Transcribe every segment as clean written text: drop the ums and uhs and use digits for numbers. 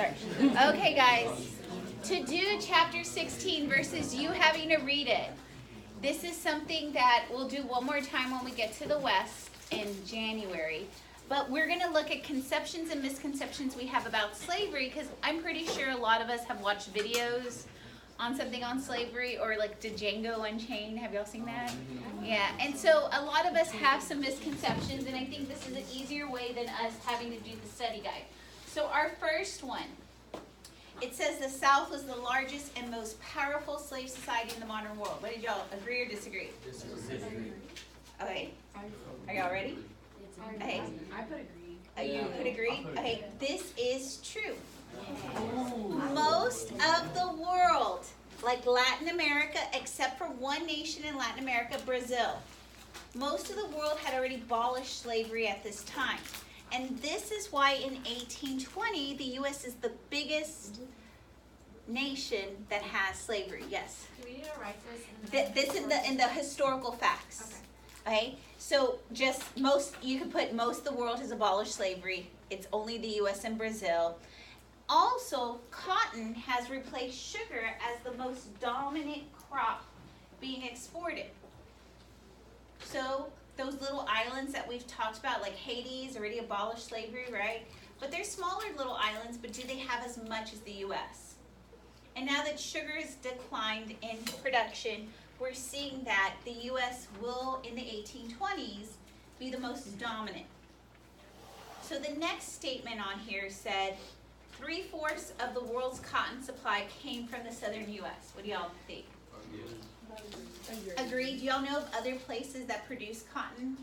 start. Okay, guys. To do chapter 16 versus you having to read it, this is something that we'll do one more time when we get to the West in January. But we're going to look at conceptions and misconceptions we have about slavery, because I'm pretty sure a lot of us have watched videos on something on slavery, or like Django Unchained. Have y'all seen that? Yeah, and so a lot of us have some misconceptions, and I think this is an easier way than us having to do the study guide. So our first one, it says the South was the largest and most powerful slave society in the modern world. What did y'all agree or disagree? Disagree. Okay, are y'all ready? Okay. I put agree. You could agree? Okay, this is true. Most of the world, like Latin America, except for one nation in Latin America, Brazil, most of the world had already abolished slavery at this time. And this is why in 1820, the U.S. is the biggest nation that has slavery. Yes? Do we need to write this? This in the historical facts. Okay? So just you could put most of the world has abolished slavery. It's only the U.S. and Brazil. Also, cotton has replaced sugar as the most dominant crop being exported. So those little islands that we've talked about, like Haiti's already abolished slavery, right? But they're smaller little islands, but do they have as much as the U.S.? And now that sugar has declined in production, we're seeing that the U.S. will, in the 1820s, be the most dominant. So the next statement on here said, 3/4 of the world's cotton supply came from the southern U.S. What do y'all think? Agree. Do y'all know of other places that produce cotton?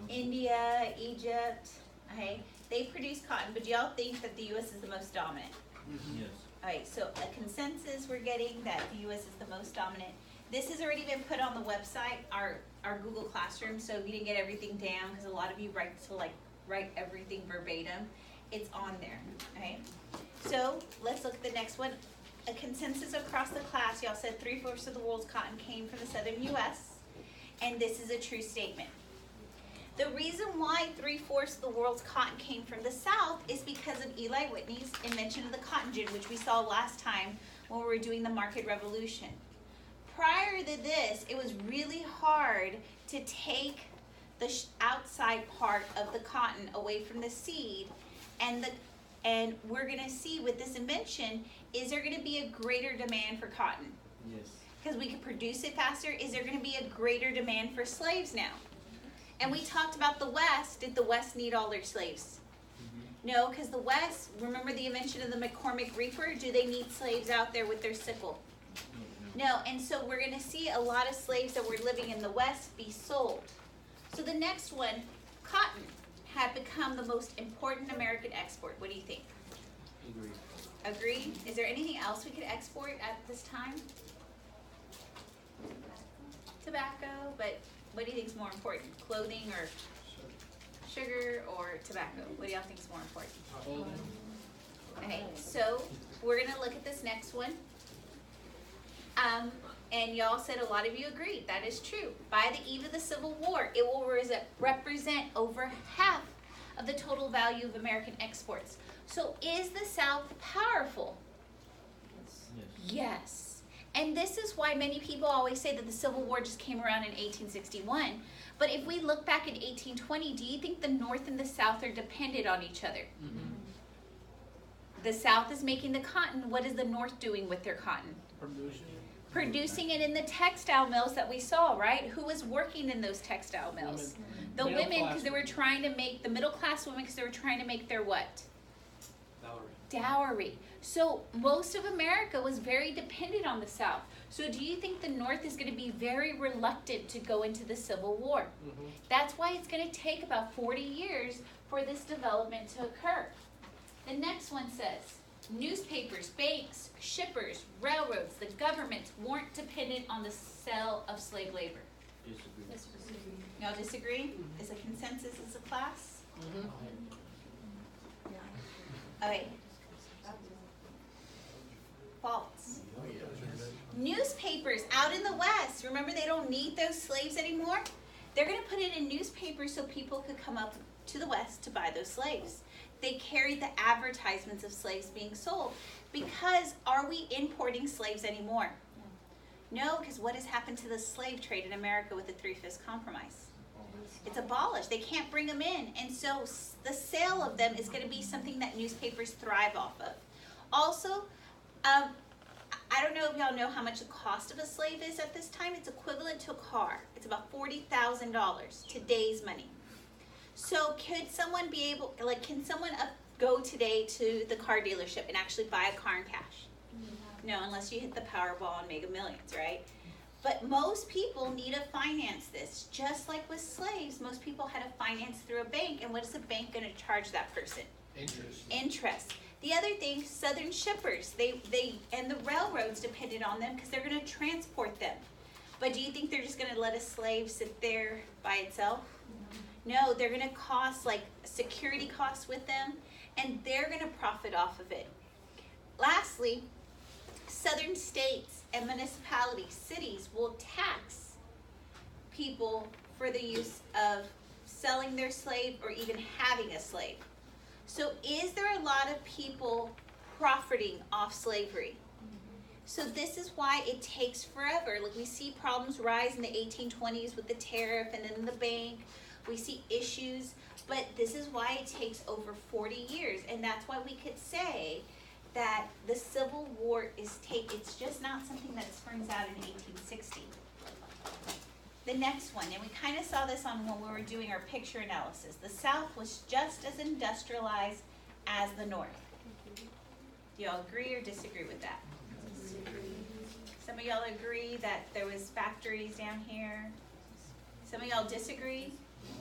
India, Egypt. Okay, they produce cotton, but do y'all think that the U.S. is the most dominant? Yes. All right, so a consensus we're getting that the U.S. is the most dominant. This has already been put on the website, our Google Classroom, so if you didn't get everything down, because a lot of you write everything verbatim, it's on there, okay? So let's look at the next one. A consensus across the class, y'all said 3/4 of the world's cotton came from the southern U.S., and this is a true statement. The reason why 3/4 of the world's cotton came from the South is because of Eli Whitney's invention of the cotton gin, which we saw last time when we were doing the market revolution. Prior to this, it was really hard to take the outside part of the cotton away from the seed, and we're going to see with this invention, is there going to be a greater demand for cotton? Yes. Because we can produce it faster. Is there going to be a greater demand for slaves now? And we talked about the West. Did the West need all their slaves? No, because the West, remember the invention of the McCormick reaper? Do they need slaves out there with their sickle? No, and so we're going to see a lot of slaves that were living in the West be sold. So the next one, cotton had become the most important American export. What do you think? Agree. Agree? Is there anything else we could export at this time? Tobacco, but what do you think is more important? Clothing or sugar or tobacco? What do y'all think is more important? Okay, so we're going to look at this next one. And y'all said a lot of you agreed. That is true. By the eve of the Civil War, it will represent over half of the total value of American exports. So is the South powerful? Yes. Yes. And this is why many people always say that the Civil War just came around in 1861. But if we look back at 1820, do you think the North and the South are dependent on each other? Mm-hmm. The South is making the cotton. What is the North doing with their cotton? Producing it in the textile mills that we saw, right? Who was working in those textile mills? The women, because they were trying to make, the middle class women, because they were trying to make their what? Dowry. So most of America was very dependent on the South. So do you think the North is going to be very reluctant to go into the Civil War? That's why it's going to take about 40 years for this development to occur. The next one says, newspapers, banks, shippers, railroads, the governments weren't dependent on the sale of slave labor. Disagree. Y'all disagree? Is a consensus as a class? Okay. False. Newspapers out in the West, remember they don't need those slaves anymore? They're going to put it in newspapers so people could come up to the West to buy those slaves. they carried the advertisements of slaves being sold. Because are we importing slaves anymore? No, because what has happened to the slave trade in America with the 3/5 compromise? It's abolished. They can't bring them in. And so the sale of them is going to be something that newspapers thrive off of. Also, I don't know if y'all know how much the cost of a slave is at this time. It's equivalent to a car. It's about $40,000 today's money. So could someone be able, like, can someone go today to the car dealership and actually buy a car in cash? No, unless you hit the Powerball and Mega Millions, right? But most people need to finance this. Just like with slaves, most people had to finance through a bank. And what is the bank going to charge that person? Interest. The other thing, Southern shippers, they and the railroads depended on them because they're going to transport them. But do you think they're just going to let a slave sit there by itself? No, they're going to cost like security costs with them, and they're going to profit off of it. Lastly, Southern states and municipalities, cities will tax people for the use of selling their slave or even having a slave. So is there a lot of people profiting off slavery? So this is why it takes forever. Like we see problems rise in the 1820s with the tariff and then the bank. We see issues, but this is why it takes over 40 years. And that's why we could say that the Civil War it's just not something that springs out in 1860. The next one, and we kind of saw this on when we were doing our picture analysis. The South was just as industrialized as the North. Do y'all agree or disagree with that? Some of y'all agree that there was factories down here. Some of y'all disagree?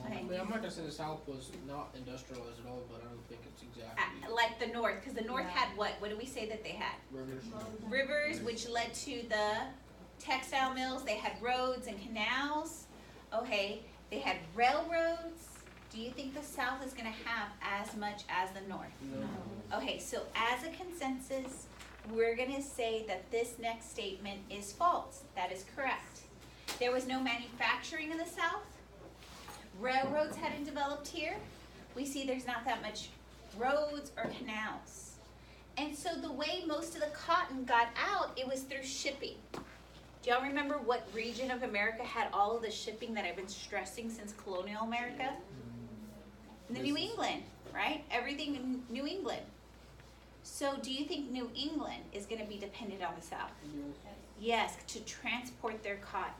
Okay. I mean, I'm not gonna say the South was not industrialized at all, but I don't think it's exactly Like the North, because the North had what? What do we say that they had? rivers. Rivers, which led to the textile mills. They had roads and canals. Okay, they had railroads. Do you think the South is going to have as much as the North? No. Okay, so as a consensus, we're going to say that this next statement is false. That is correct. There was no manufacturing in the South. Railroads hadn't developed here. We see there's not that much roads or canals. And so the way most of the cotton got out, it was through shipping. Do y'all remember what region of America had all of the shipping that I've been stressing since colonial America? The New England, right? Everything in New England. So do you think New England is going to be dependent on the South? Yes, to transport their cotton.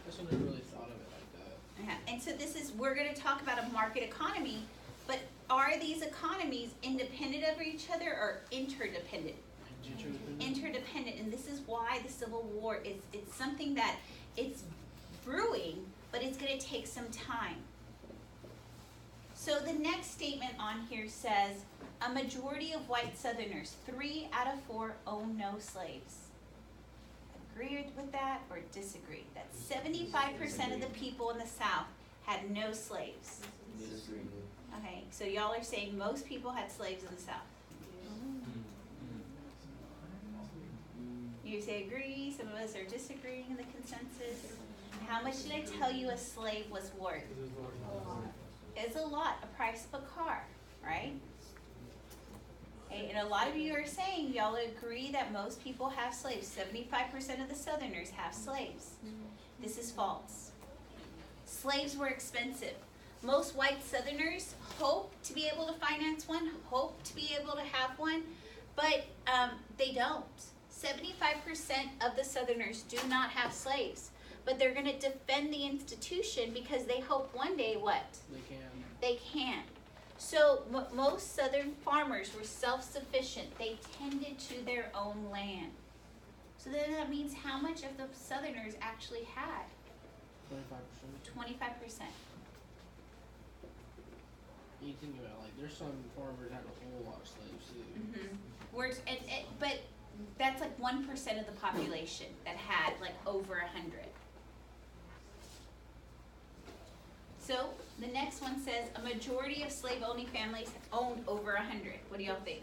I guess I never really thought of it like that. And so we're going to talk about a market economy, but are these economies independent of each other or interdependent? Interdependent, and this is why the Civil War it's something that it's brewing, but it's going to take some time. So the next statement on here says, a majority of white Southerners, 3 out of 4 own no slaves. Agree with that or disagree? That 75% of the people in the South had no slaves. Disagree. Okay, so y'all are saying most people had slaves in the South. You say agree, some of us are disagreeing in the consensus. How much did I tell you a slave was worth? It's a lot, a price of a car, right? Okay, and a lot of you are saying y'all agree that most people have slaves. 75% of the Southerners have slaves. This is false. Slaves were expensive. Most white Southerners hope to be able to finance one, hope to be able to have one, but they don't. 75% of the Southerners do not have slaves, but they're going to defend the institution because they hope one day what? They can. So most Southern farmers were self-sufficient. They tended to their own land. So then that means how much of the Southerners actually had? 25%. 25%. You think about there's some farmers that had a whole lot of slaves too. But that's like 1% of the population that had like over 100. So the next one says a majority of slave-owning families owned over 100. What do y'all think?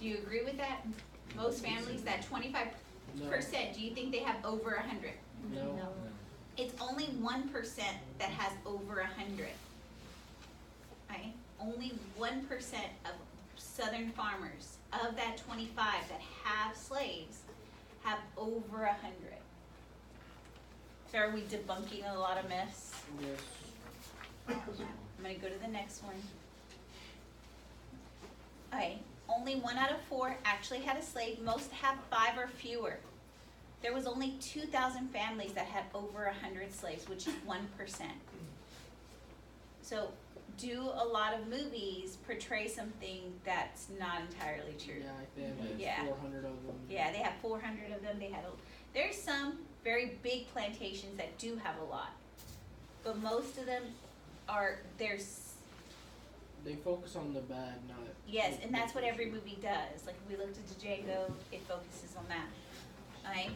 Do you agree with that? Most families, that 25%, do you think they have over 100? No. It's only 1% that has over 100. Right? Only 1% of Southern farmers, of that 25 that have slaves, have over 100. So are we debunking a lot of myths? Yes. I'm gonna go to the next one. Okay, only 1 out of 4 actually had a slave. Most have 5 or fewer. There was only 2,000 families that had over 100 slaves, which is 1%. So, do a lot of movies portray something that's not entirely true? Yeah, like they have like Yeah. 400 of them. Yeah, they have 400 of them. There's some very big plantations that do have a lot, but most of them They focus on the bad, not. yes, the and that's what good every issue. movie does. Like if we looked at Django, it focuses on that. Alright.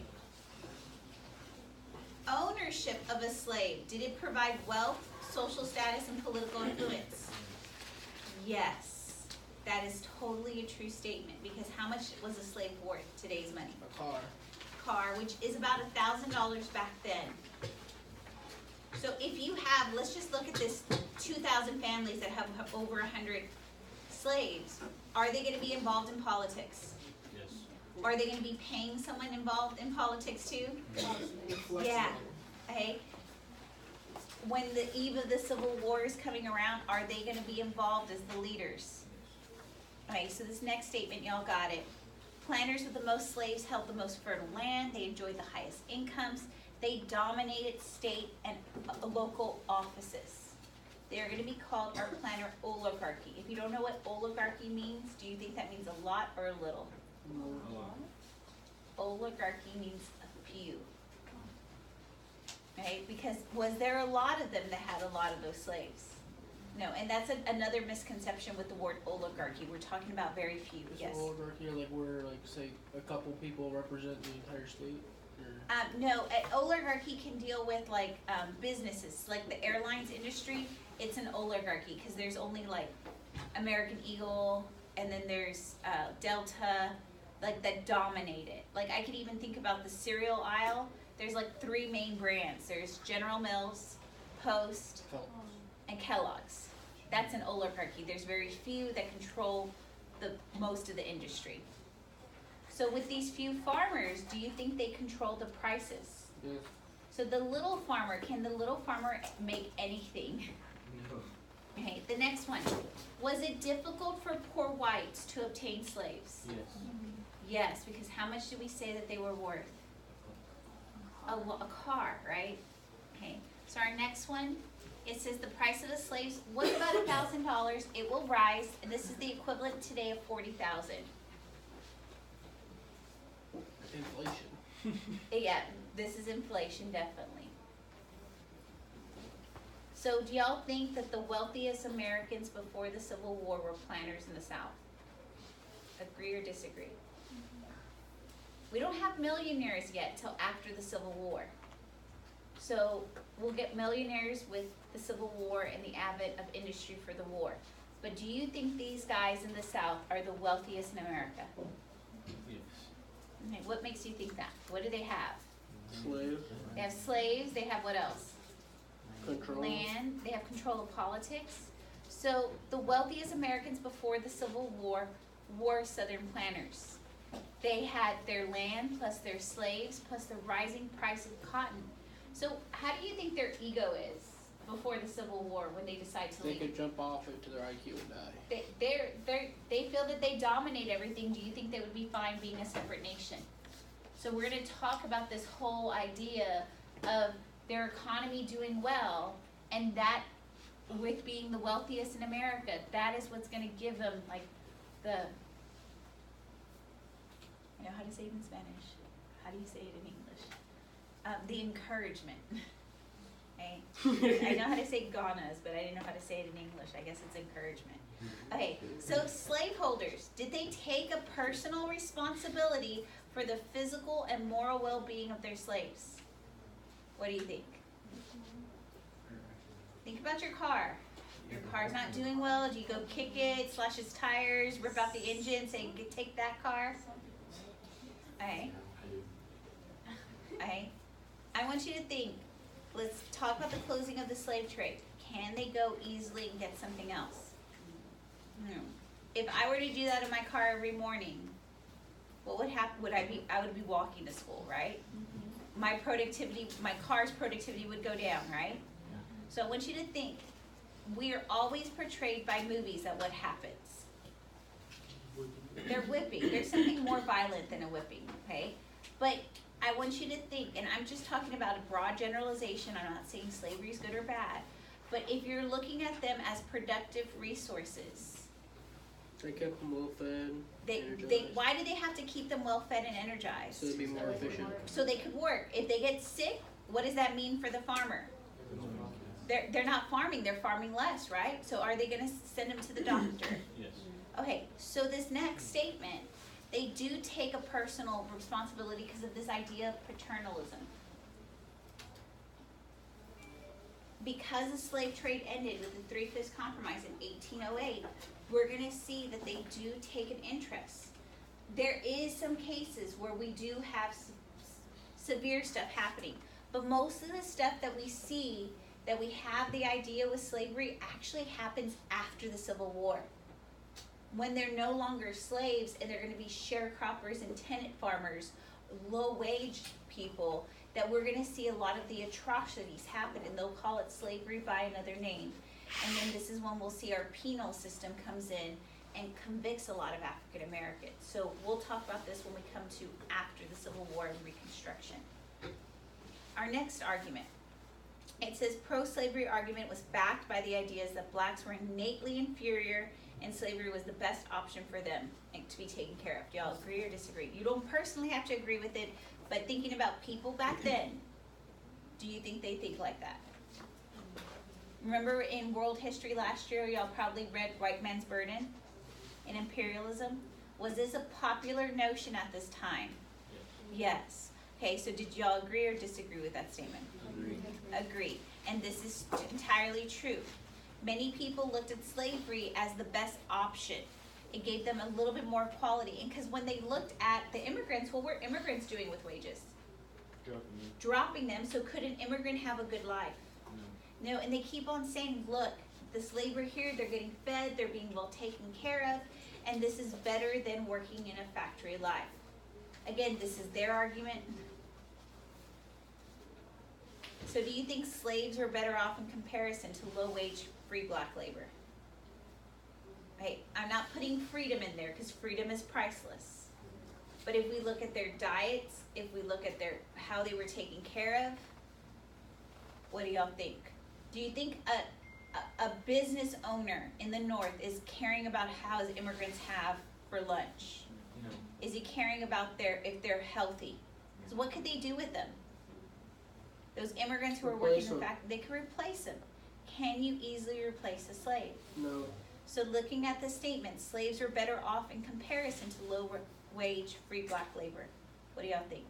Ownership of a slave. Did it provide wealth, social status, and political influence? Yes. That is totally a true statement, because how much was a slave worth today's money? A car. Which is about $1,000 back then. So if you have, let's just look at this 2,000 families that have over 100 slaves. Are they going to be involved in politics? Yes. Are they going to be paying someone involved in politics too? Yeah. Okay. When the eve of the Civil War is coming around, are they going to be involved as the leaders? Okay, so this next statement, y'all got it. Planters with the most slaves held the most fertile land. They enjoyed the highest incomes. They dominated state and local offices. They are going to be called our planter oligarchy. If you don't know what oligarchy means, do you think that means a lot or a little? A lot. Oligarchy means a few. Right? Because was there a lot of them that had a lot of those slaves? No, and that's another misconception with the word oligarchy. We're talking about very few. Is Yes. oligarchy like where, like, say, a couple people represent the entire state? Or? No, oligarchy can deal with like businesses, like the airlines industry. It's an oligarchy because there's only like American Eagle, and then there's Delta, like that dominate it. Like I could even think about the cereal aisle. There's like 3 main brands. There's General Mills, Post, and Kellogg's. That's an oligarchy. There's very few that control the most of the industry. So with these few farmers, do you think they control the prices? Yes. So the little farmer, can the little farmer make anything? No. Okay, the next one. Was it difficult for poor whites to obtain slaves? Yes. Yes, because how much did we say that they were worth? A car, right? Okay, so our next one, it says the price of the slaves was about $1,000. It will rise, and this is the equivalent today of $40,000. Inflation. Yeah, this is inflation, definitely. So do y'all think that the wealthiest Americans before the Civil War were planters in the South? Agree or disagree? We don't have millionaires yet till after the Civil War. So we'll get millionaires with the Civil War and the advent of industry for the war. But do you think these guys in the South are the wealthiest in America? Yes. Okay, what makes you think that? What do they have? Slaves. They have slaves, they have what else? Control. Land, they have control of politics. So the wealthiest Americans before the Civil War were Southern planters. They had their land plus their slaves plus the rising price of cotton. So how do you think their ego is before the Civil War when they decide to They leave? could jump off it to their IQ and die. They feel that they dominate everything. Do you think they would be fine being a separate nation? So we're going to talk about this whole idea of their economy doing well, and that with being the wealthiest in America, that is what's going to give them like the, I know how to say it in Spanish. How do you say it in English? The encouragement. Okay. I know how to say ganas, but I didn't know how to say it in English. I guess it's encouragement. Okay, so slaveholders, did they take a personal responsibility for the physical and moral well-being of their slaves? What do you think? Think about your car. Your car's not doing well. Do you go kick it, slash its tires, rip out the engine, say, take that car? Okay. Okay. I want you to think, Let's talk about the closing of the slave trade. Can they go easily and get something else? No. If I were to do that in my car every morning, what would happen? I would be walking to school, right? My car's productivity would go down, right? So I want you to think, we are always portrayed by movies at what happens. They're whipping. There's something more violent than a whipping, okay? But I want you to think, and I'm just talking about a broad generalization, I'm not saying slavery is good or bad, but if you're looking at them as productive resources, They kept them well fed. why do they have to keep them well fed and energized? So they'd be more efficient. So they could work. If they get sick, what does that mean for the farmer? They're not farming, they're farming less, right? So are they gonna send them to the doctor? Yes. Okay, so this next statement, they do take a personal responsibility because of this idea of paternalism. Because the slave trade ended with the Three-Fifths Compromise in 1808, we're gonna see that they do take an interest. There is some cases where we do have severe stuff happening, but most of the stuff that we see, that we have the idea with slavery, actually happens after the Civil War. When they're no longer slaves and they're gonna be sharecroppers and tenant farmers, low-wage people, that we're gonna see a lot of the atrocities happen, and they'll call it slavery by another name. And then this is when we'll see our penal system comes in and convicts a lot of African Americans. So we'll talk about this when we come to after the Civil War and Reconstruction. Our next argument. It says pro-slavery argument was backed by the ideas that blacks were innately inferior and slavery was the best option for them to be taken care of. Do y'all agree or disagree? You don't personally have to agree with it, but thinking about people back then, do you think they think like that? Remember in world history last year, y'all probably read White Man's Burden and Imperialism? Was this a popular notion at this time? Yes. Okay, so did y'all agree or disagree with that statement? Agree. And this is entirely true. Many people looked at slavery as the best option. It gave them a little bit more quality. And because when they looked at the immigrants, what were immigrants doing with wages? Dropping them. So could an immigrant have a good life? No, and they keep on saying, look, this labor here, they're getting fed, they're being well taken care of, and this is better than working in a factory life. Again, this is their argument. So do you think slaves were better off in comparison to low-wage free black labor? Okay, I'm not putting freedom in there because freedom is priceless. But if we look at their diets, if we look at how they were taken care of, what do y'all think? Do you think a business owner in the North is caring about how his immigrants have for lunch? No. Is he caring about if they're healthy? So what could they do with them? Those immigrants who are working in the factory, they could replace them. Can you easily replace a slave? No. So looking at the statement, slaves were better off in comparison to low-wage free black labor. What do y'all think?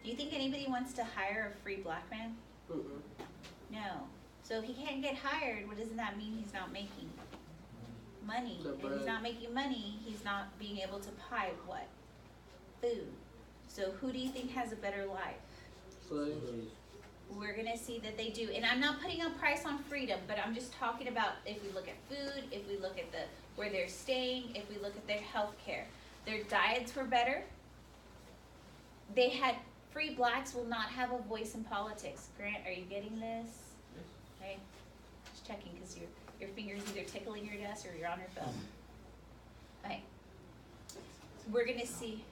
Do you think anybody wants to hire a free black man? No. So if he can't get hired, what doesn't that mean he's not making money? If he's not making money, he's not being able to buy what? Food. So who do you think has a better life? Slaves. We're gonna see that they do, and I'm not putting a price on freedom, but I'm just talking about if we look at food, if we look at where they're staying, if we look at their health care. Their diets were better. They had, free blacks will not have a voice in politics. Grant, are you getting this? Yes. Okay, just checking because your finger's either tickling your desk or you're on your phone. Okay, we're gonna see,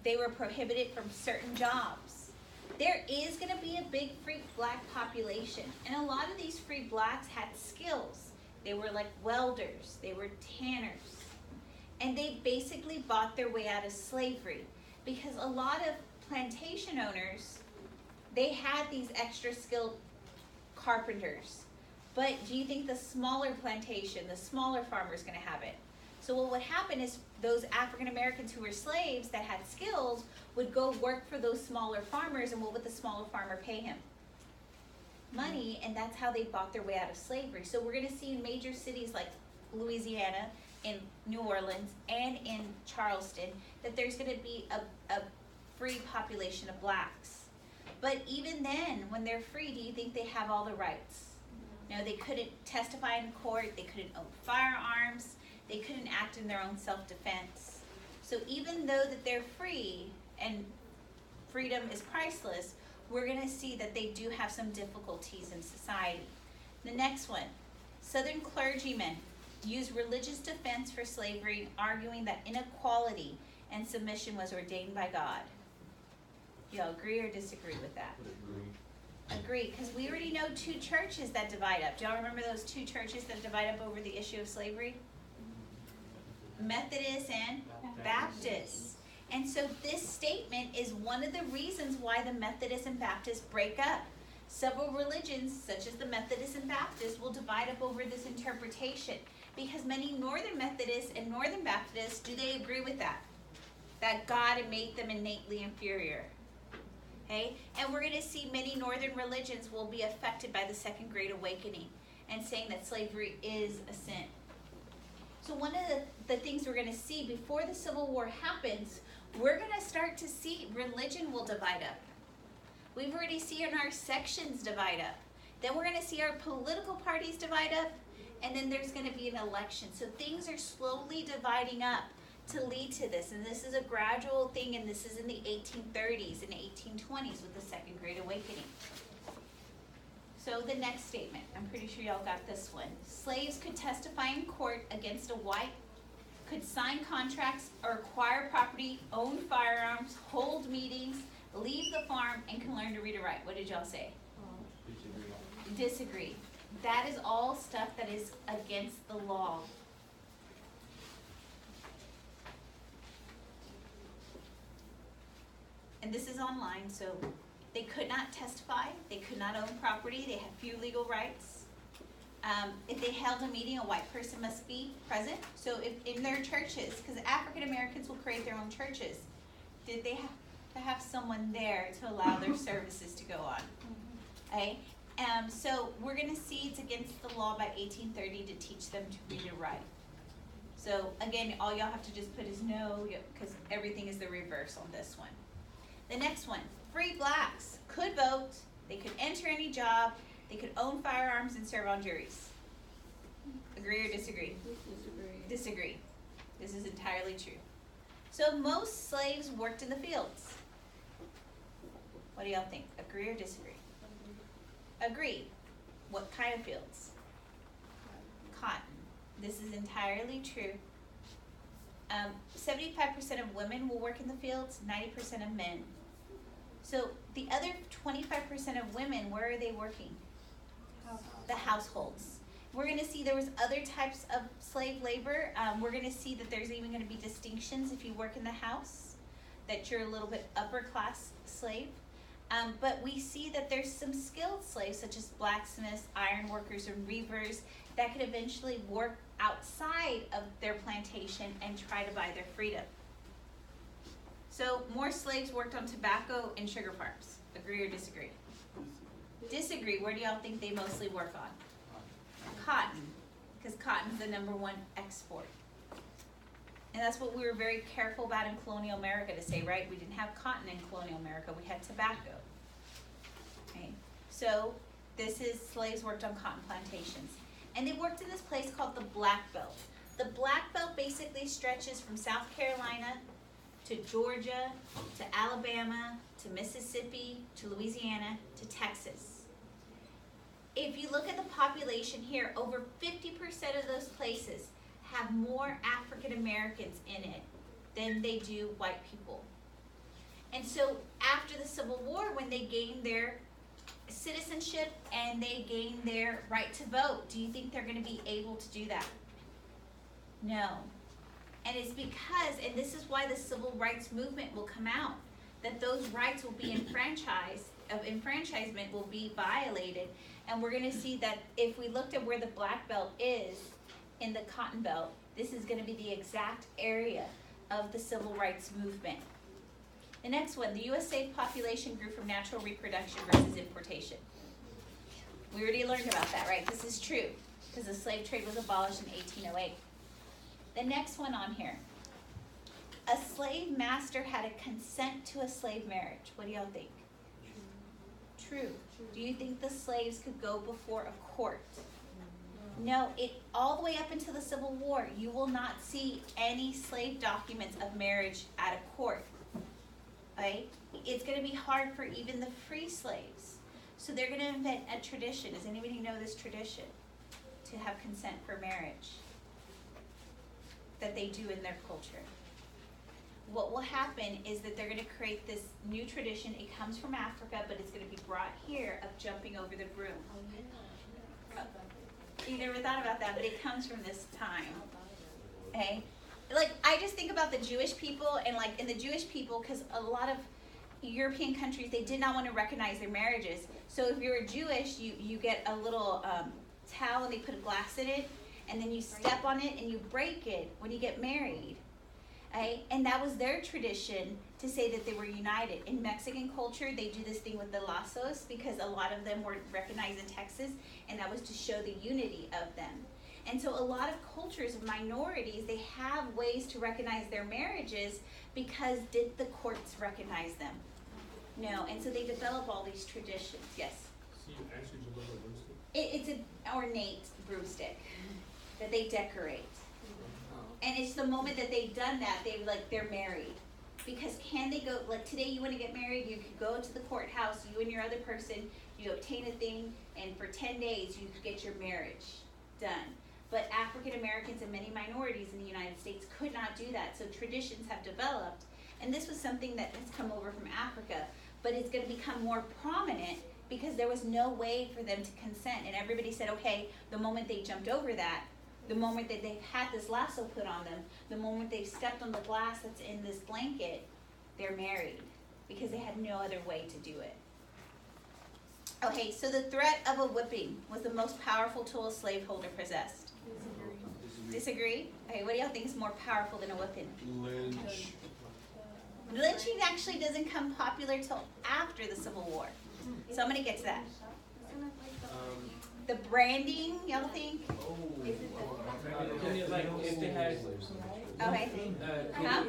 they were prohibited from certain jobs. There is going to be a big free black population, and a lot of these free blacks had skills. They were like welders, they were tanners, and they basically bought their way out of slavery because a lot of plantation owners, they had these extra skilled carpenters. But do you think the smaller plantation, the smaller farmer is going to have it? So what would happen is those African Americans who were slaves that had skills would go work for those smaller farmers, and what would the smaller farmer pay him? Money, and that's how they bought their way out of slavery. So we're gonna see in major cities like Louisiana, in New Orleans, and in Charleston, that there's gonna be a free population of blacks. But even then, when they're free, do you think they have all the rights? No, they couldn't testify in court, they couldn't own firearms, they couldn't act in their own self-defense. So even though that they're free, and freedom is priceless, we're gonna see that they do have some difficulties in society. The next one, Southern clergymen used religious defense for slavery, arguing that inequality and submission was ordained by God. Do y'all agree or disagree with that? Agree, because we already know two churches that divide up. Do y'all remember those two churches that divide up over the issue of slavery? Methodist and Baptist. And so this statement is one of the reasons why the Methodists and Baptists break up. Several religions, such as the Methodists and Baptists, will divide up over this interpretation, because many Northern Methodists and Northern Baptists, do they agree with that? That God made them innately inferior. Okay? And we're going to see many Northern religions will be affected by the Second Great Awakening and saying that slavery is a sin. So one of the things we're going to see before the Civil War happens, we're going to start to see religion will divide up. We've already seen our sections divide up. Then we're going to see our political parties divide up, and then there's going to be an election. So things are slowly dividing up to lead to this, and this is a gradual thing, and this is in the 1830s and 1820s with the Second Great Awakening. So the next statement, I'm pretty sure y'all got this one. Slaves could testify in court against a white, could sign contracts or acquire property, own firearms, hold meetings, leave the farm, and can learn to read and write. What did y'all say? Disagree. That is all stuff that is against the law. And this is online, so they could not testify, they could not own property, they had few legal rights. If they held a meeting, a white person must be present. So if in their churches, because African Americans will create their own churches, did they have to have someone there to allow their services to go on? Okay? So we're going to see it's against the law by 1830 to teach them to read and write. So again, all y'all have to just put is no, because everything is the reverse on this one. The next one, free blacks could vote, they could enter any job, they could own firearms and serve on juries. Agree or disagree? Disagree. This is entirely true. So most slaves worked in the fields. What do y'all think? Agree or disagree? Agree. What kind of fields? Cotton. This is entirely true. 75% of women will work in the fields, 90% of men. So the other 25% of women, where are they working? The households. We're going to see there was other types of slave labor. We're going to see that there's even going to be distinctions if you work in the house, that you're a little bit upper class slave. But we see that there's some skilled slaves, such as blacksmiths, iron workers, and reapers, that could eventually work outside of their plantation and try to buy their freedom. So more slaves worked on tobacco and sugar farms. Agree or disagree? Disagree. Where do y'all think they mostly work on? Cotton, because cotton is the #1 export. And that's what we were very careful about in colonial America to say, right? We didn't have cotton in colonial America, we had tobacco. Okay. So this is slaves worked on cotton plantations. And they worked in this place called the Black Belt. The Black Belt basically stretches from South Carolina to Georgia, to Alabama, to Mississippi, to Louisiana, to Texas. If you look at the population here, over 50% of those places have more African Americans in it than they do white people. And so after the Civil War, when they gained their citizenship and they gained their right to vote, do you think they're going to be able to do that? No. And it's because, and this is why the civil rights movement will come out, that those rights will be enfranchisement will be violated. And we're going to see that if we looked at where the Black Belt is in the Cotton Belt, this is going to be the exact area of the civil rights movement. The next one, the U.S. slave population grew from natural reproduction versus importation. We already learned about that, right? This is true, because the slave trade was abolished in 1808. The next one on here, a slave master had a consent to a slave marriage. What do y'all think? true. Do you think the slaves could go before a court? No, all the way up until the Civil War, you will not see any slave documents of marriage at a court. Right? It's going to be hard for even the free slaves. So they're going to invent a tradition. Does anybody know this tradition? To have consent for marriage. That they do in their culture. What will happen is that they're going to create this new tradition. It comes from Africa, but it's going to be brought here of jumping over the broom. You never thought about that, but it comes from this time. Okay? Like, I just think about the Jewish people, and like in the Jewish people, because a lot of European countries, they did not want to recognize their marriages. So if you're Jewish, you get a little towel and they put a glass in it, and then you step on it and you break it when you get married. Okay? And that was their tradition to say that they were united. In Mexican culture, they do this thing with the lazos because a lot of them were recognized in Texas, and that was to show the unity of them. And so a lot of cultures of minorities, they have ways to recognize their marriages because did the courts recognize them? No, and so they develop all these traditions. Yes? So you actually jump over a broomstick? It's an ornate broomstick that they decorate. And it's the moment that they've done that, they're married. Because can they go, like today you want to get married, you could go to the courthouse, you and your other person, you obtain a thing, and for 10 days you could get your marriage done. But African Americans and many minorities in the United States could not do that. So traditions have developed. And this was something that has come over from Africa, but it's going to become more prominent because there was no way for them to consent. And everybody said, okay, the moment they jumped over that, the moment that they've had this lasso put on them, the moment they've stepped on the glass that's in this blanket, they're married because they had no other way to do it. Okay, so the threat of a whipping was the most powerful tool a slaveholder possessed. Disagree? Okay, what do y'all think is more powerful than a whipping? Lynch. Lynching actually doesn't come popular till after the Civil War. So I'm going to get to that. The branding, y'all think? Like if they had Okay. Huh?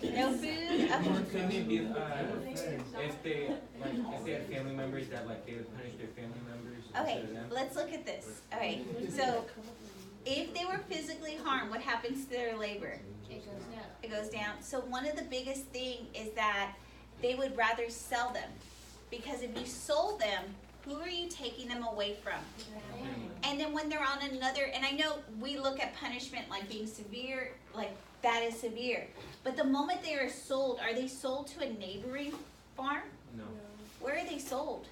No food? couldn't it be if they had family members that like they would punish their family members Okay, instead of them? let's look at this. Okay, so if they were physically harmed, what happens to their labor? It goes down. It goes down. So one of the biggest thing is that they would rather sell them. Because if you sold them, who are you taking them away from? And then when they're on another, and I know we look at punishment like being severe, like that is severe. But the moment they are sold, are they sold to a neighboring farm? No. Where are they sold?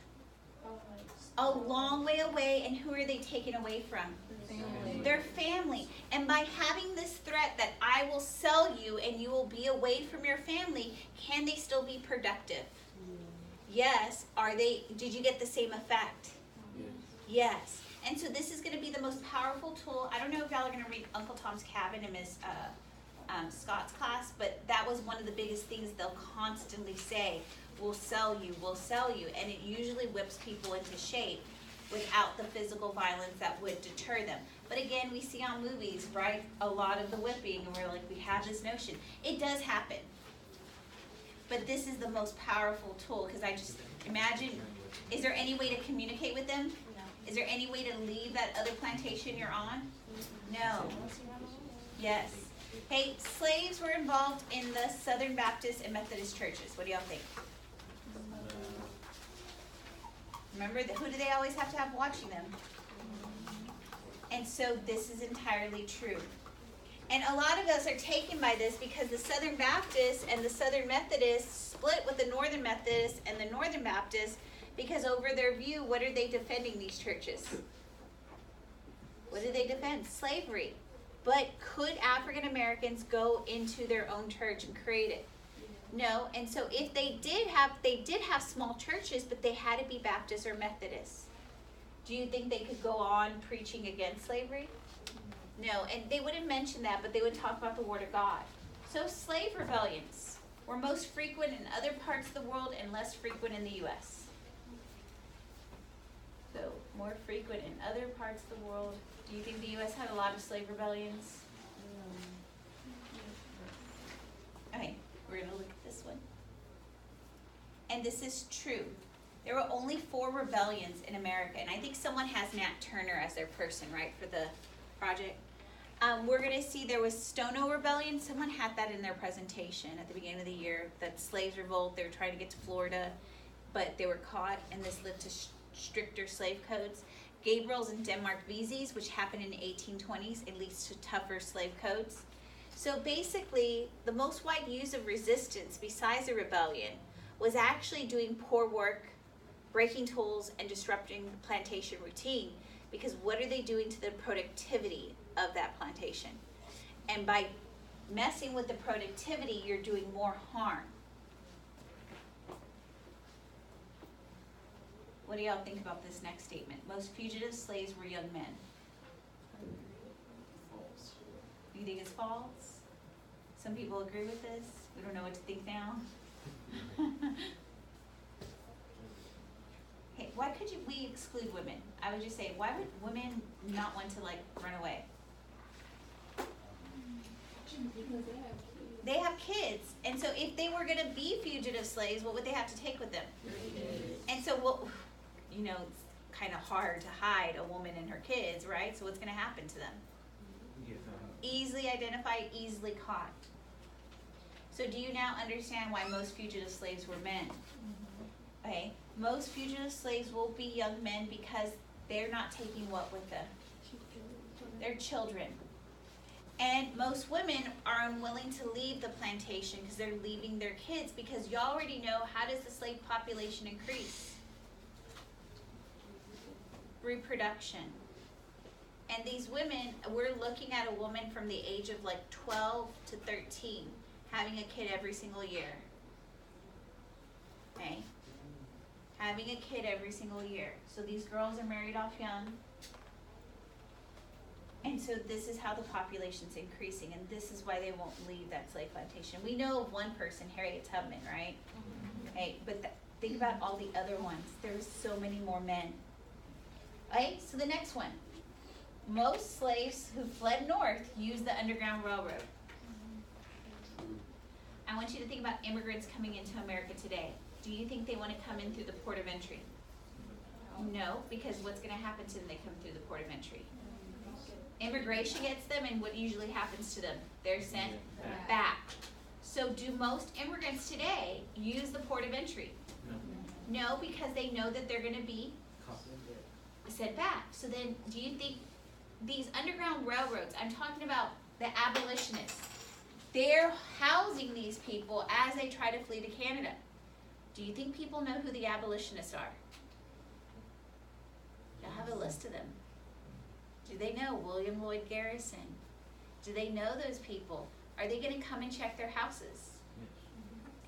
A long way away, and who are they taken away from? Their family. And by having this threat that I will sell you and you will be away from your family, can they still be productive? Yes. Did you get the same effect? Yes. And so this is going to be the most powerful tool. I don't know if y'all are going to read Uncle Tom's Cabin in Miss Scott's class, but that was one of the biggest things they'll constantly say, we'll sell you, and it usually whips people into shape without the physical violence that would deter them. But again, we see on movies, right, a lot of the whipping, and we're like, we have this notion. It does happen. But this is the most powerful tool, because I just imagine, is there any way to communicate with them? Is there any way to leave that other plantation you're on? No. Yes. Hey, slaves were involved in the Southern Baptist and Methodist churches. What do y'all think? Remember, who do they always have to have watching them? And so this is entirely true. And a lot of us are taken by this because the Southern Baptists and the Southern Methodists split with the Northern Methodists and the Northern Baptists because over their view, what are they defending, these churches? What do they defend? Slavery. But could African Americans go into their own church and create it? No. And so if they did have small churches, but they had to be Baptist or Methodist. Do you think they could go on preaching against slavery? No, and they wouldn't mention that, but they would talk about the Word of God. So slave rebellions were most frequent in other parts of the world and less frequent in the U.S. So more frequent in other parts of the world. Do you think the U.S. had a lot of slave rebellions? Okay, we're going to look at this one. And this is true. There were only 4 rebellions in America, and I think someone has Nat Turner as their person, right, for the project. We're going to see there was Stono Rebellion. Someone had that in their presentation at the beginning of the year, that slaves revolt. They were trying to get to Florida, but they were caught, and this led to stricter slave codes. Gabriel's in Denmark Veses, which happened in the 1820s. It leads to tougher slave codes. So basically, the most wide use of resistance besides a rebellion was actually doing poor work, breaking tools, and disrupting the plantation routine. Because what are they doing to the productivity of that plantation? And by messing with the productivity, you're doing more harm. What do y'all think about this next statement? Most fugitive slaves were young men. False. You think it's false? Some people agree with this. We don't know what to think now. Hey, why could we exclude women? I would just say, why would women not want to run away? Because They have kids, and so if they were gonna be fugitive slaves, what would they have to take with them? And so, it's kind of hard to hide a woman and her kids, right? So what's gonna happen to them? Easily identified, easily caught. So do you now understand why most fugitive slaves were men? Okay, most fugitive slaves will be young men because they're not taking what with them? Their children. And most women are unwilling to leave the plantation because they're leaving their kids, because you already know, how does the slave population increase? Reproduction. And these women, we're looking at a woman from the age of 12 to 13 having a kid every single year. Okay? Having a kid every single year. So these girls are married off young. And so this is how the population's increasing, and this is why they won't leave that slave plantation. We know of one person, Harriet Tubman, right? Okay, but think about all the other ones. There were so many more men. Okay, so the next one. Most slaves who fled north used the Underground Railroad. I want you to think about immigrants coming into America today. Do you think they want to come in through the port of entry? No, because what's going to happen to them when they come through the port of entry? Immigration gets them, and what usually happens to them? They're sent back. So do most immigrants today use the port of entry? No, because they know that they're going to be sent back. So then, do you think these Underground Railroads, I'm talking about the abolitionists, they're housing these people as they try to flee to Canada. Do you think people know who the abolitionists are? You'll have a list of them. Do they know William Lloyd Garrison? Do they know those people? Are they going to come and check their houses?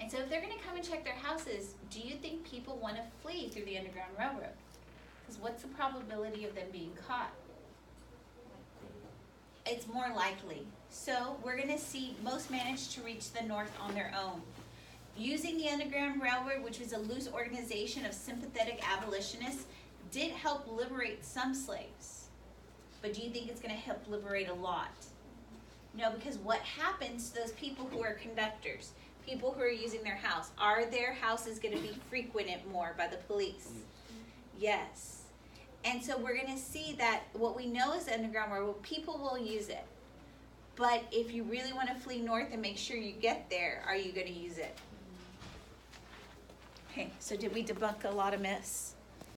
And so if they're going to come and check their houses, do you think people want to flee through the Underground Railroad? Because what's the probability of them being caught? It's more likely. So we're going to see most managed to reach the north on their own. Using the Underground Railroad, which was a loose organization of sympathetic abolitionists, did help liberate some slaves. But do you think it's going to help liberate a lot? No, because what happens to those people who are conductors, people who are using their house, are their houses going to be frequented more by the police? Yes. And so we're going to see that what we know is the Underground Railroad, people will use it. But if you really want to flee north and make sure you get there, are you going to use it? Okay, so did we debunk a lot of myths?